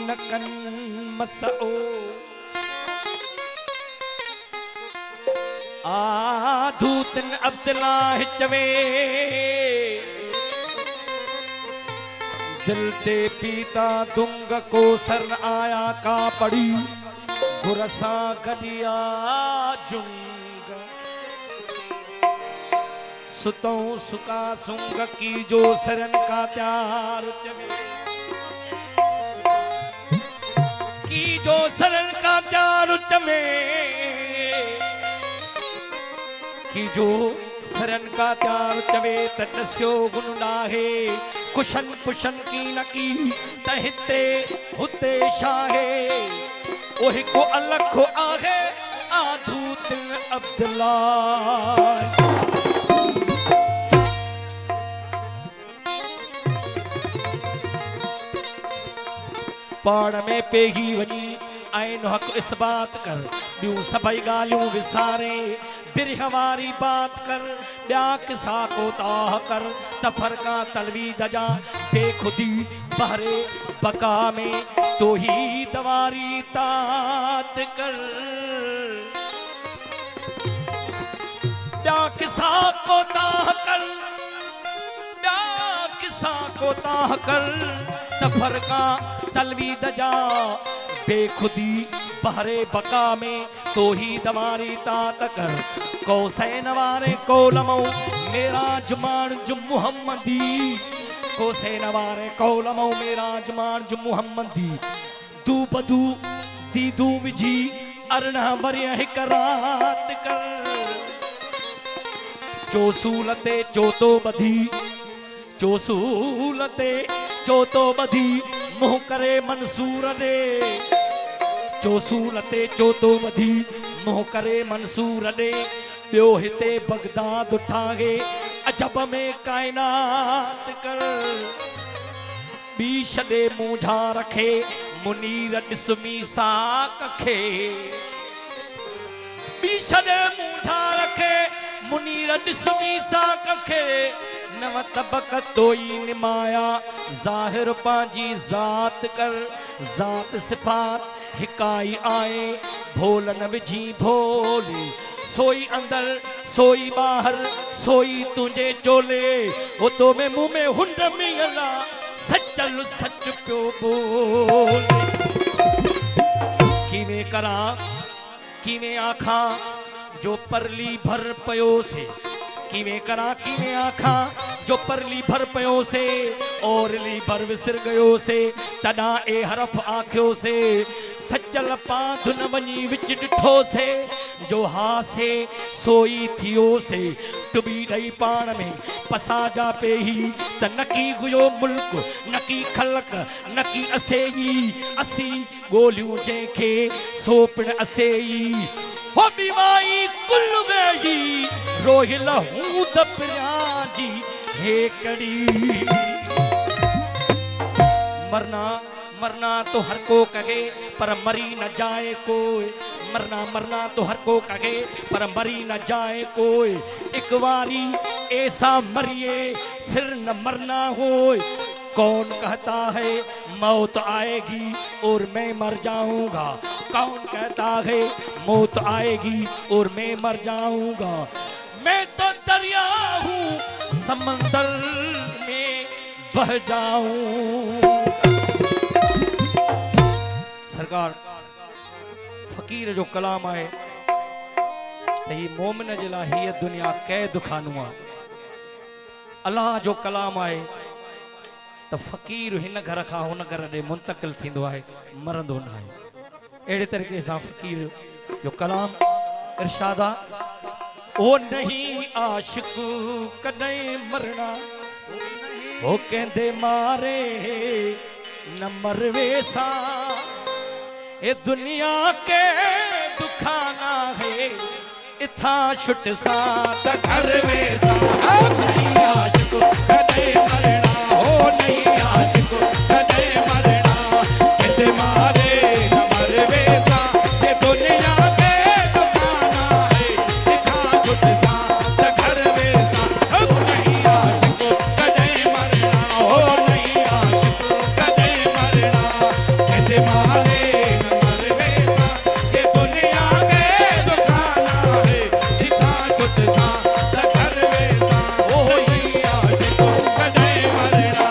नकन मसओ आधूतन अब्दुल्लाह चवे दिल ते पीता दुंग को सरन आया का पड़ी गुरसा गदिया जुंग सुतो सुका सुंग की जो सरन का त्यार चवे की जो सरन का त्यार चवे की जो सरन का त्यार चवे तस्यो गुनडाहे कुशन पुशन की नकी तहिते हुते शाहे ओहे को अलग को आहे आधूत अब्दुल्लाह पाण में पेही वनी आइन हक इस बात कर बियूं सभई गालियूं विसारे दिल हमारी बात कर ब्या किसा को ताह कर तफर का तलवी दजा बेखुदी बहरे बका में तो ही दवारी तात कर ब्या किसा को ताह कर ब्या किसा को ताह कर तफर का तलवी दजा बेखुदी बहरे बका में तो ही दवारी तात कर कौसैन वारे कोलमो मेरा जुमान जुम मुहम्मदी कौसैन वारे कोलमो मेरा जुमान जुम मुहम्मदी दू बदू दीदू विजी अरना वरिया हिक रात कर चोसूलते चोतो बधी चोसूलते चोतो बधी मुह करे मंसूर ने चोसूलते चोतो बधी मुह करे मंसूर ने ब्यो हिते बगदाद उठागे अजब में कायनात कर बी छॾे मूंझा रखे मुनीर ॾिसमी साक खे बी छॾे मूंझा रखे मुनीर ॾिसमी साक खे नव तबक तोई निमाया ज़ाहिर पांजी ज़ात कर ज़ात सिफ़ात हिकाई आए भोल न विझी भोले सोई अंदर सोई बाहर सोई तुझे चोले वो तो में मुंह में हुंड मिला सच्चल सच प्यो बोल किवें करा किवें आखा जो परली भर पयो से किवें करा किवें आखा जो परली भर पयो से और ली भर विसर गयो से तदा ए हरफ आख्यो से सचल पांध न वनी विच डिठो से जो हा से सोई थियो से टुबी डई पाण में पसाजा पे ही त नकी गुयो मुल्क नकी खलक नकी असेई असी गोलियूं जंहिंखे सोपिण असेई हो बीवाई कुल वेही रोहिल हूं त प्रियाजी हेकड़ी मरना मरना तो हर को कहे पर मरी न जाए कोई मरना मरना तो हर को कहे पर मरी न जाए कोई एक बारी ऐसा मरिए फिर न मरना होए कौन कहता है मौत आएगी और मैं मर जाऊंगा कौन कहता है मौत आएगी और मैं मर जाऊंगा मैं तो दरिया हूँ समंदर में बह जाऊं सरकार फकीर जो कलाम आए ही मोमिन जे लाइ हीअ दुनिया कैद खानो आहे अल्लाह जो कलाम आए त फकीर हिन घर खां हुन घर ॾे मुंतकिल थींदो आहे मरंदो न आहे अहिड़े तरीक़े सां फकीर जो कलाम इरशाद आहे ओ नहीं आशिक कॾहिं मरना हो कहंदे मारे न मरवे सा ए दुनिया के दुखाना है इथा छुट सा त घर वे सा नहीं आशिक कदे मरना हो नहीं आशिक कदे मरना कहंदे मारे न मरवे सा ए दुनिया के दुखाना है इथा छुट सा त घर वे सा नहीं आशिक कदे मरना हो नहीं आशिक कदे मरना कहंदे कहते मारे न मरवे सा ये दुनिया के दुखाना है इतना शुद्ध सा घर वेसा ओ नहीं आशिको कदे मरना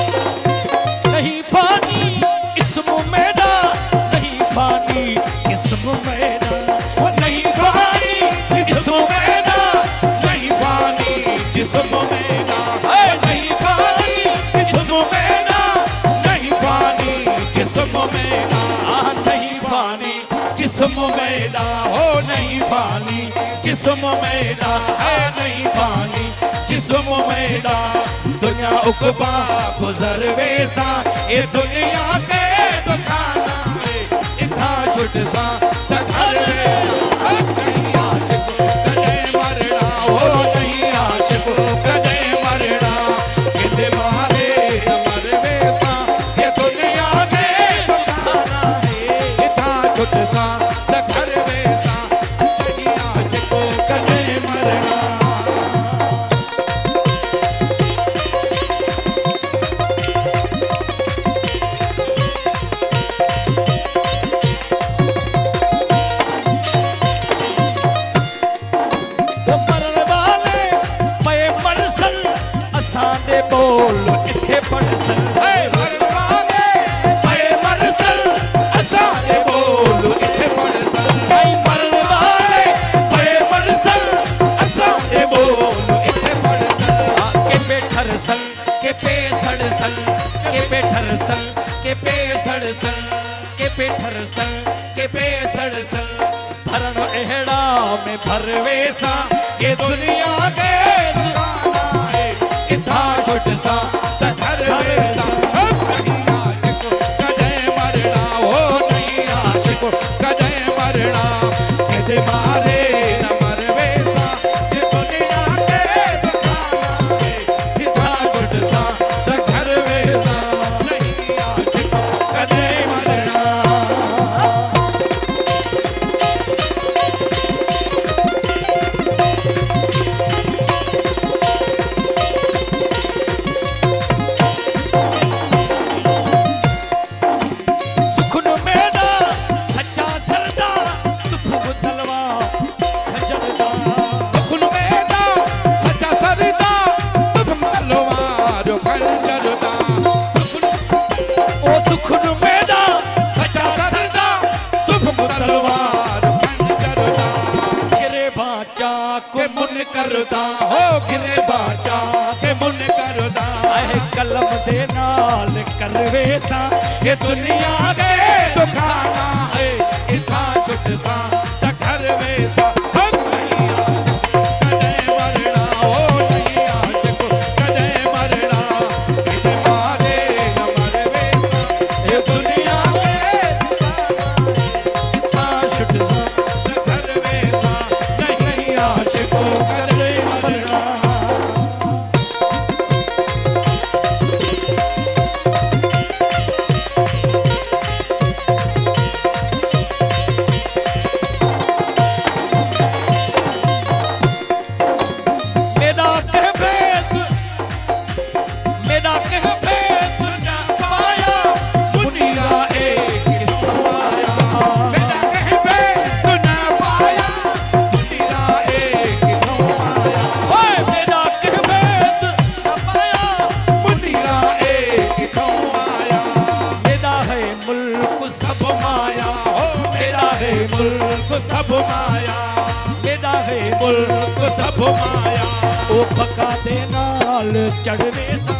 नहीं पानी इसम मेरा नहीं पानी इसम मेरा वो नहीं पानी जिस्म मेरा नहीं पानी जिस्म मेरा नहीं पानी जिस्म मेरा नहीं पानी जिस्म मेरा नहीं पानी जिस्म मेरा हो नहीं पानी जिस्म मेरा है नहीं पानी जिस्म मेरा दुनिया उकबा गुजर वेसा ये दुनिया के दुखाना है इतना छुट सा घर वेसा नहीं आशिको कदे मरना हो नहीं आशिको कदे मरना किते मारे न मरवे सा ये दुनिया के दुखाना है इतना छुट सा घर वेसा नहीं आशिको कदे मरना वो मरण वाले मैं मरसल असाने बोल इथे पड़सल मरवाले आए मरसल असाने बोल इथे पड़सल साईं मरण वाले आए मरसल असाने बोल इथे पड़सल के बेठरसल के पेसड़सल के बेठरसल के पेसड़सल के बेठरसल के पेसड़सल भरण एड़ा में भरवेसा ये दुनिया के दीवाना है इतना छुट सा घर वेसा नहीं आशिको कदे मरना हो नहीं आशिको कदे मरना कहते मारे न मरवे सा ये दुनिया के दुखाना है इतना छुट सा घर वेसा नहीं आशिको कदे मरना सुखन मेरा सच्चा सरदा तुफ बुदलवा खजरदा सुखन मेरा सच्चा सरदा तुम तलवार खंजरदा ओ सुखन मेरा सच्चा सरदा तुम तलवार खंजरदा गिरे बाचा को के मुन करदा हो गिरे बाचा के मुन करदा आए कलम दे नाल करवेसा ये दुनिया के दुखाना है इतना छुट सा घर वेसा नहीं आशिको कदे मरना हो नहीं आशिको कदे मरना किते मारे न मरवे ये दुनिया के इतना शुट सा घर वेसा नहीं आशिको कदे मरना मेरा कह भेद मेरा कह भेद न पाया मुनीरा एक पाया मेरा कहबे तू न पाया मुनीरा एक पाया ओए मेरा कह भेद न पाया मुनीरा एक पाया मेरा है मुल्क सब माया हो मेरा है मुल्क सब माया मेरा है मुल्क सब माया ओ पका दे नाल चढ़वे सा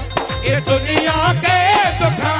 ये दुनिया के दुखा